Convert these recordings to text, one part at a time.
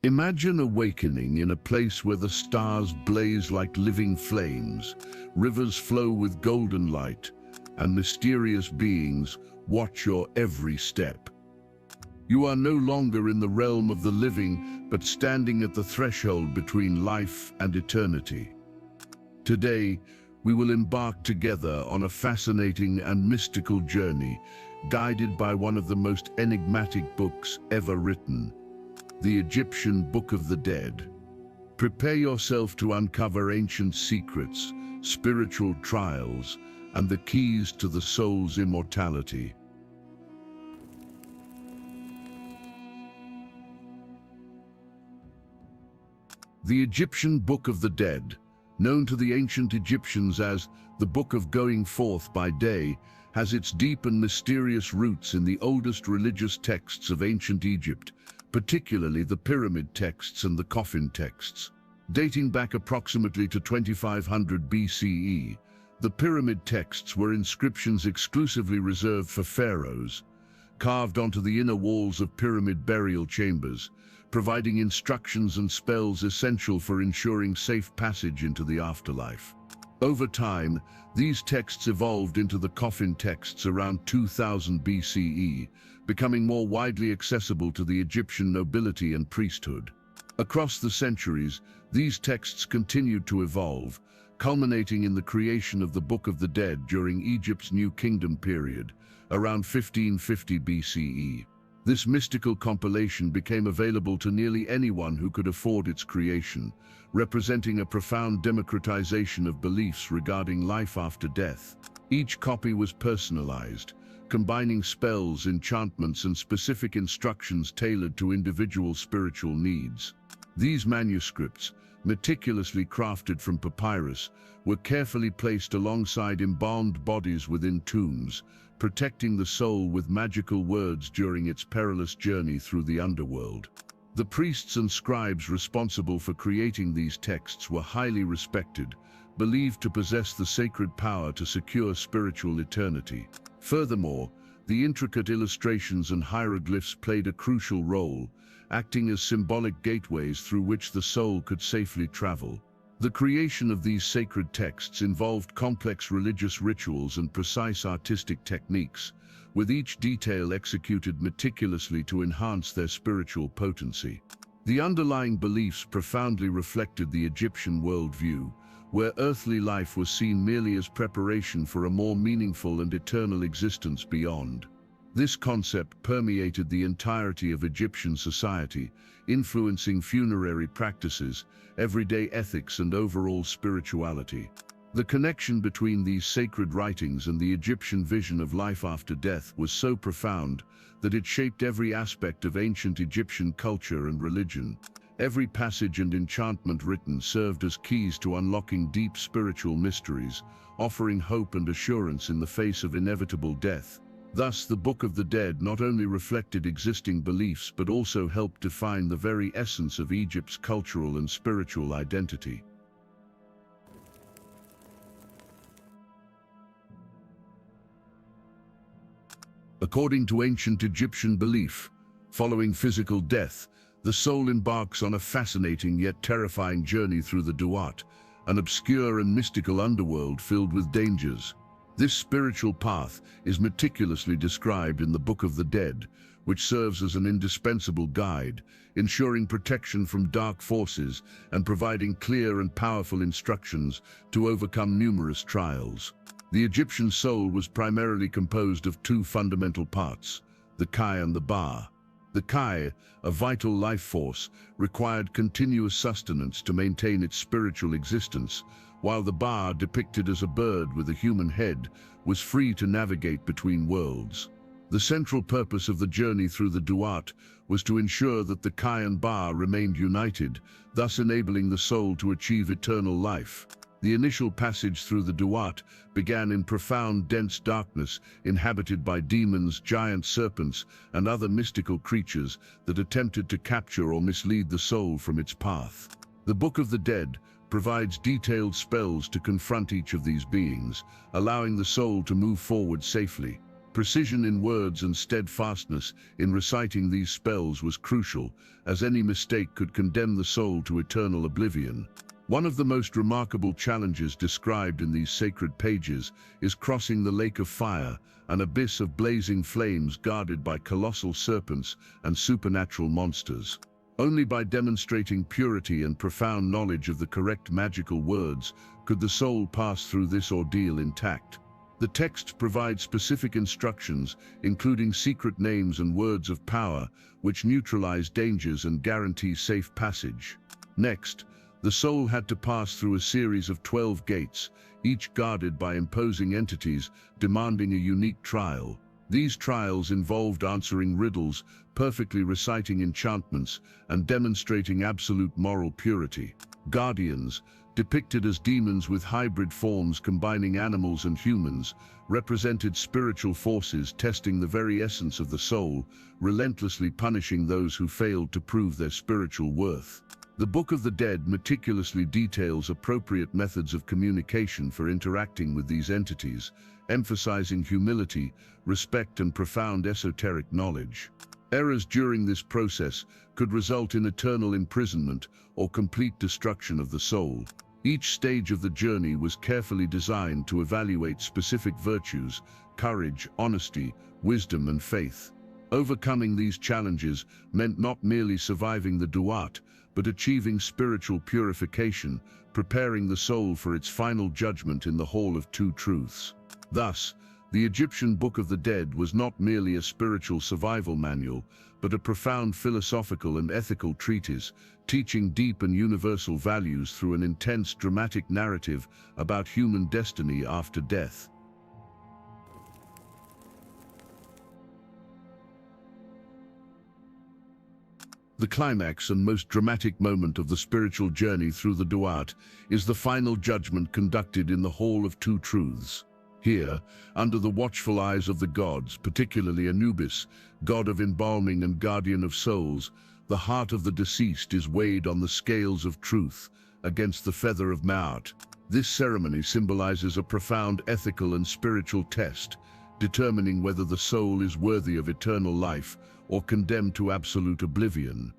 Imagine awakening in a place where the stars blaze like living flames, rivers flow with golden light, and mysterious beings watch your every step. You are no longer in the realm of the living, but standing at the threshold between life and eternity. Today, we will embark together on a fascinating and mystical journey, guided by one of the most enigmatic books ever written, the Egyptian Book of the Dead. Prepare yourself to uncover ancient secrets, spiritual trials, and the keys to the soul's immortality. The Egyptian Book of the Dead, known to the ancient Egyptians as the Book of Going Forth by Day, has its deep and mysterious roots in the oldest religious texts of ancient Egypt, particularly the pyramid texts and the coffin texts. Dating back approximately to 2500 BCE, the pyramid texts were inscriptions exclusively reserved for pharaohs, carved onto the inner walls of pyramid burial chambers, providing instructions and spells essential for ensuring safe passage into the afterlife. Over time, these texts evolved into the coffin texts around 2000 BCE, becoming more widely accessible to the Egyptian nobility and priesthood. Across the centuries, these texts continued to evolve, culminating in the creation of the Book of the Dead during Egypt's New Kingdom period, around 1550 BCE. This mystical compilation became available to nearly anyone who could afford its creation, representing a profound democratization of beliefs regarding life after death. Each copy was personalized, combining spells, enchantments, and specific instructions tailored to individual spiritual needs. These manuscripts, meticulously crafted from papyrus, were carefully placed alongside embalmed bodies within tombs, protecting the soul with magical words during its perilous journey through the underworld. The priests and scribes responsible for creating these texts were highly respected, believed to possess the sacred power to secure spiritual eternity. Furthermore, the intricate illustrations and hieroglyphs played a crucial role, acting as symbolic gateways through which the soul could safely travel. The creation of these sacred texts involved complex religious rituals and precise artistic techniques, with each detail executed meticulously to enhance their spiritual potency. The underlying beliefs profoundly reflected the Egyptian worldview, where earthly life was seen merely as preparation for a more meaningful and eternal existence beyond. This concept permeated the entirety of Egyptian society, influencing funerary practices, everyday ethics, and overall spirituality. The connection between these sacred writings and the Egyptian vision of life after death was so profound that it shaped every aspect of ancient Egyptian culture and religion. Every passage and enchantment written served as keys to unlocking deep spiritual mysteries, offering hope and assurance in the face of inevitable death. Thus, the Book of the Dead not only reflected existing beliefs but also helped define the very essence of Egypt's cultural and spiritual identity. According to ancient Egyptian belief, following physical death, the soul embarks on a fascinating yet terrifying journey through the Duat, an obscure and mystical underworld filled with dangers. This spiritual path is meticulously described in the Book of the Dead, which serves as an indispensable guide, ensuring protection from dark forces and providing clear and powerful instructions to overcome numerous trials. The Egyptian soul was primarily composed of two fundamental parts, the Kai and the Ba. The Kai, a vital life force, required continuous sustenance to maintain its spiritual existence, while the Ba, depicted as a bird with a human head, was free to navigate between worlds. The central purpose of the journey through the Duat was to ensure that the Kai and Ba remained united, thus enabling the soul to achieve eternal life. The initial passage through the Duat began in profound, dense darkness, inhabited by demons, giant serpents, and other mystical creatures that attempted to capture or mislead the soul from its path. The Book of the Dead provides detailed spells to confront each of these beings, allowing the soul to move forward safely. Precision in words and steadfastness in reciting these spells was crucial, as any mistake could condemn the soul to eternal oblivion. One of the most remarkable challenges described in these sacred pages is crossing the lake of fire, an abyss of blazing flames guarded by colossal serpents and supernatural monsters. Only by demonstrating purity and profound knowledge of the correct magical words could the soul pass through this ordeal intact. The text provides specific instructions, including secret names and words of power, which neutralize dangers and guarantee safe passage. Next, the soul had to pass through a series of 12 gates, each guarded by imposing entities demanding a unique trial. These trials involved answering riddles, perfectly reciting enchantments, and demonstrating absolute moral purity. Guardians, depicted as demons with hybrid forms combining animals and humans, represented spiritual forces testing the very essence of the soul, relentlessly punishing those who failed to prove their spiritual worth. The Book of the Dead meticulously details appropriate methods of communication for interacting with these entities, emphasizing humility, respect, and profound esoteric knowledge. Errors during this process could result in eternal imprisonment or complete destruction of the soul. Each stage of the journey was carefully designed to evaluate specific virtues: courage, honesty, wisdom, and faith. Overcoming these challenges meant not merely surviving the Duat, but achieving spiritual purification, preparing the soul for its final judgment in the Hall of Two Truths. Thus, the Egyptian Book of the Dead was not merely a spiritual survival manual, but a profound philosophical and ethical treatise, teaching deep and universal values through an intense dramatic narrative about human destiny after death. The climax and most dramatic moment of the spiritual journey through the Duat is the final judgment conducted in the Hall of Two Truths. Here, under the watchful eyes of the gods, particularly Anubis, god of embalming and guardian of souls, the heart of the deceased is weighed on the scales of truth against the feather of Ma'at. This ceremony symbolizes a profound ethical and spiritual test, determining whether the soul is worthy of eternal life or condemned to absolute oblivion.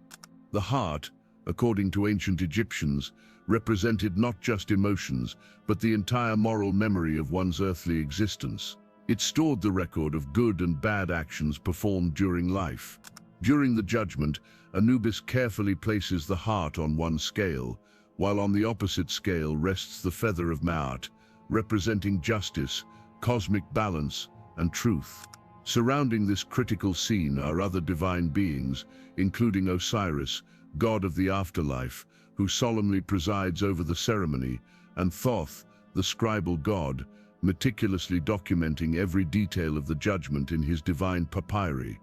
The heart, according to ancient Egyptians, represented not just emotions, but the entire moral memory of one's earthly existence. It stored the record of good and bad actions performed during life. During the judgment, Anubis carefully places the heart on one scale, while on the opposite scale rests the feather of Ma'at, representing justice, cosmic balance, and truth. Surrounding this critical scene are other divine beings, including Osiris, god of the afterlife, who solemnly presides over the ceremony, and Thoth, the scribal god, meticulously documenting every detail of the judgment in his divine papyri.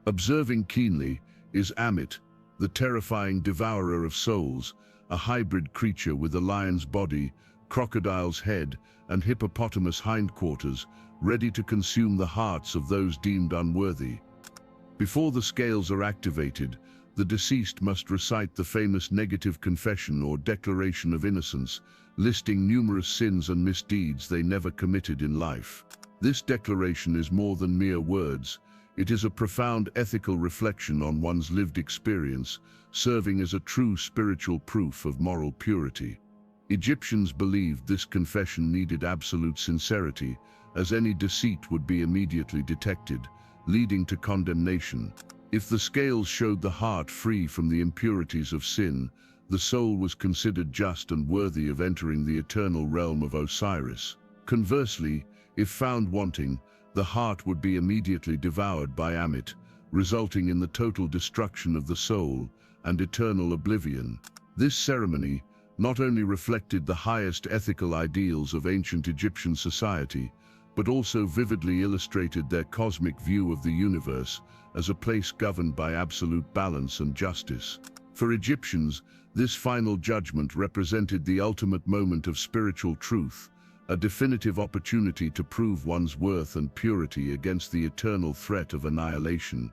Observing keenly is Amit, the terrifying devourer of souls, a hybrid creature with a lion's body, crocodile's head, and hippopotamus hindquarters, ready to consume the hearts of those deemed unworthy. Before the scales are activated, the deceased must recite the famous negative confession or declaration of innocence, listing numerous sins and misdeeds they never committed in life. This declaration is more than mere words. It is a profound ethical reflection on one's lived experience, serving as a true spiritual proof of moral purity. Egyptians believed this confession needed absolute sincerity, as any deceit would be immediately detected, leading to condemnation. If the scales showed the heart free from the impurities of sin, the soul was considered just and worthy of entering the eternal realm of Osiris. Conversely, if found wanting, the heart would be immediately devoured by Amit, resulting in the total destruction of the soul and eternal oblivion. This ceremony not only reflected the highest ethical ideals of ancient Egyptian society, but also vividly illustrated their cosmic view of the universe as a place governed by absolute balance and justice. For Egyptians, this final judgment represented the ultimate moment of spiritual truth, a definitive opportunity to prove one's worth and purity against the eternal threat of annihilation.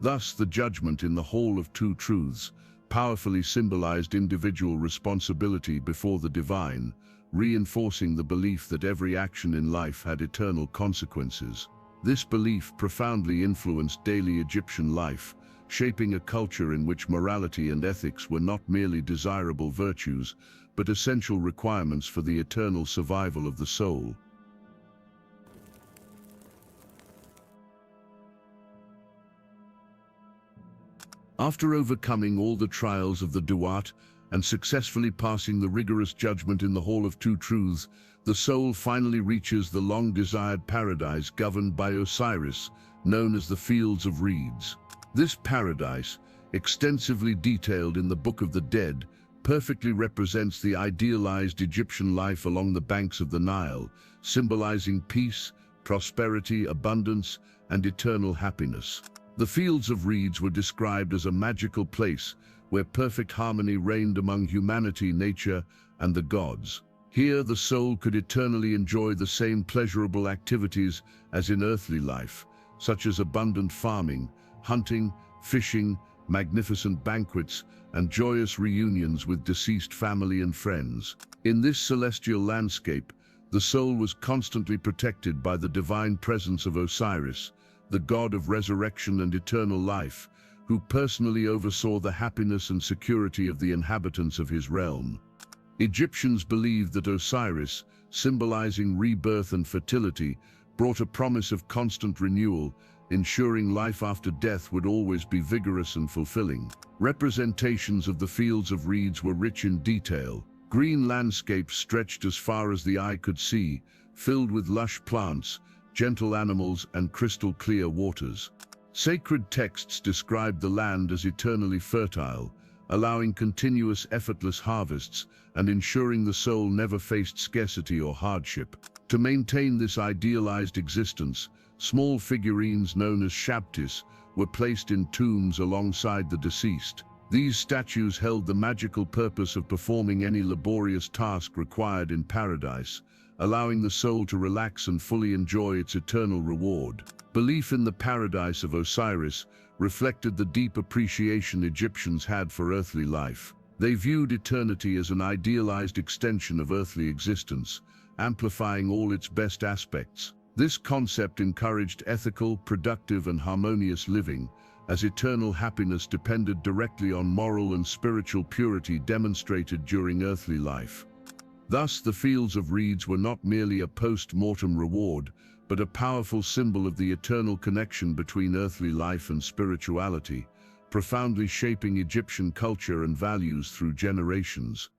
Thus, the judgment in the Hall of Two Truths powerfully symbolized individual responsibility before the divine, reinforcing the belief that every action in life had eternal consequences. This belief profoundly influenced daily Egyptian life, shaping a culture in which morality and ethics were not merely desirable virtues, but essential requirements for the eternal survival of the soul. After overcoming all the trials of the Duat and successfully passing the rigorous judgment in the Hall of Two Truths, the soul finally reaches the long-desired paradise governed by Osiris, known as the Fields of Reeds. This paradise, extensively detailed in the Book of the Dead, perfectly represents the idealized Egyptian life along the banks of the Nile, symbolizing peace, prosperity, abundance, and eternal happiness. The Fields of Reeds were described as a magical place where perfect harmony reigned among humanity, nature, and the gods. Here, the soul could eternally enjoy the same pleasurable activities as in earthly life, such as abundant farming, hunting, fishing, magnificent banquets, and joyous reunions with deceased family and friends. In this celestial landscape, the soul was constantly protected by the divine presence of Osiris, the god of resurrection and eternal life, who personally oversaw the happiness and security of the inhabitants of his realm. Egyptians believed that Osiris, symbolizing rebirth and fertility, brought a promise of constant renewal, ensuring life after death would always be vigorous and fulfilling. Representations of the Fields of Reeds were rich in detail. Green landscapes stretched as far as the eye could see, filled with lush plants, gentle animals, and crystal-clear waters. Sacred texts described the land as eternally fertile, allowing continuous, effortless harvests and ensuring the soul never faced scarcity or hardship. To maintain this idealized existence, small figurines known as shabtis were placed in tombs alongside the deceased. These statues held the magical purpose of performing any laborious task required in paradise, allowing the soul to relax and fully enjoy its eternal reward. Belief in the paradise of Osiris reflected the deep appreciation Egyptians had for earthly life. They viewed eternity as an idealized extension of earthly existence, amplifying all its best aspects. This concept encouraged ethical, productive, and harmonious living, as eternal happiness depended directly on moral and spiritual purity demonstrated during earthly life. Thus, the Fields of Reeds were not merely a post-mortem reward, but a powerful symbol of the eternal connection between earthly life and spirituality, profoundly shaping Egyptian culture and values through generations.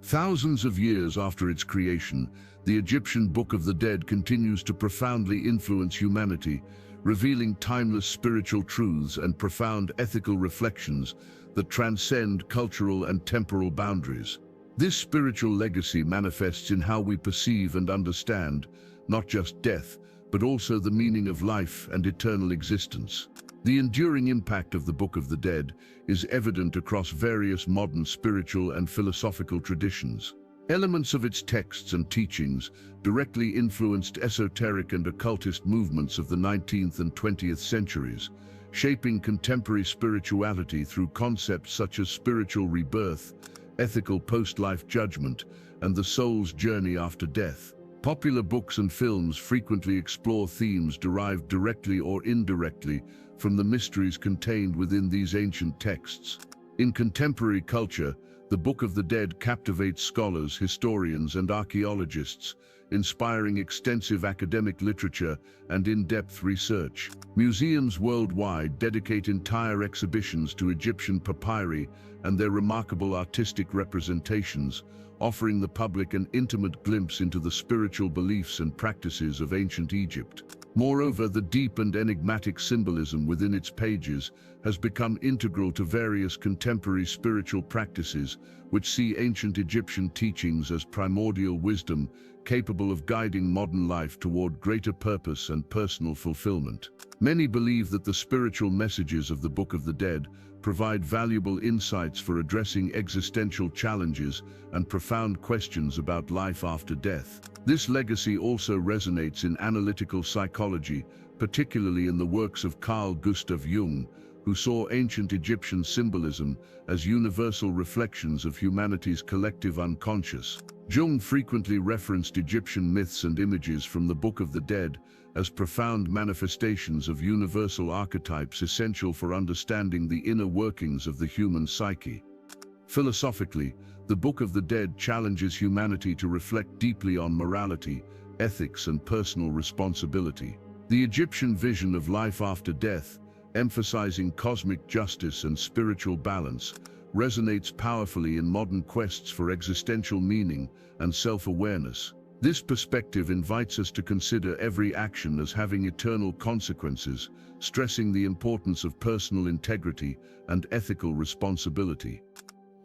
Thousands of years after its creation, the Egyptian Book of the Dead continues to profoundly influence humanity, revealing timeless spiritual truths and profound ethical reflections that transcend cultural and temporal boundaries. This spiritual legacy manifests in how we perceive and understand not just death, but also the meaning of life and eternal existence. The enduring impact of the Book of the Dead is evident across various modern spiritual and philosophical traditions. Elements of its texts and teachings directly influenced esoteric and occultist movements of the 19th and 20th centuries, shaping contemporary spirituality through concepts such as spiritual rebirth, ethical post-life judgment, and the soul's journey after death. Popular books and films frequently explore themes derived directly or indirectly from the mysteries contained within these ancient texts. In contemporary culture, the Book of the Dead captivates scholars, historians, and archaeologists, inspiring extensive academic literature and in-depth research. Museums worldwide dedicate entire exhibitions to Egyptian papyri and their remarkable artistic representations, offering the public an intimate glimpse into the spiritual beliefs and practices of ancient Egypt. Moreover, the deep and enigmatic symbolism within its pages has become integral to various contemporary spiritual practices, which see ancient Egyptian teachings as primordial wisdom capable of guiding modern life toward greater purpose and personal fulfillment. Many believe that the spiritual messages of the Book of the Dead provide valuable insights for addressing existential challenges and profound questions about life after death. This legacy also resonates in analytical psychology, particularly in the works of Carl Gustav Jung, who saw ancient Egyptian symbolism as universal reflections of humanity's collective unconscious. Jung frequently referenced Egyptian myths and images from the Book of the Dead as profound manifestations of universal archetypes essential for understanding the inner workings of the human psyche. Philosophically, the Book of the Dead challenges humanity to reflect deeply on morality, ethics, and personal responsibility. The Egyptian vision of life after death, emphasizing cosmic justice and spiritual balance, resonates powerfully in modern quests for existential meaning and self-awareness. This perspective invites us to consider every action as having eternal consequences, stressing the importance of personal integrity and ethical responsibility.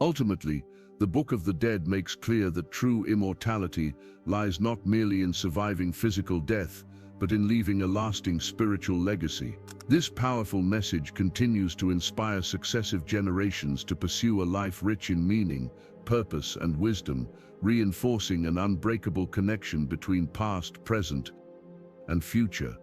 Ultimately, the Book of the Dead makes clear that true immortality lies not merely in surviving physical death, but in leaving a lasting spiritual legacy. This powerful message continues to inspire successive generations to pursue a life rich in meaning, purpose, and wisdom, reinforcing an unbreakable connection between past, present, and future.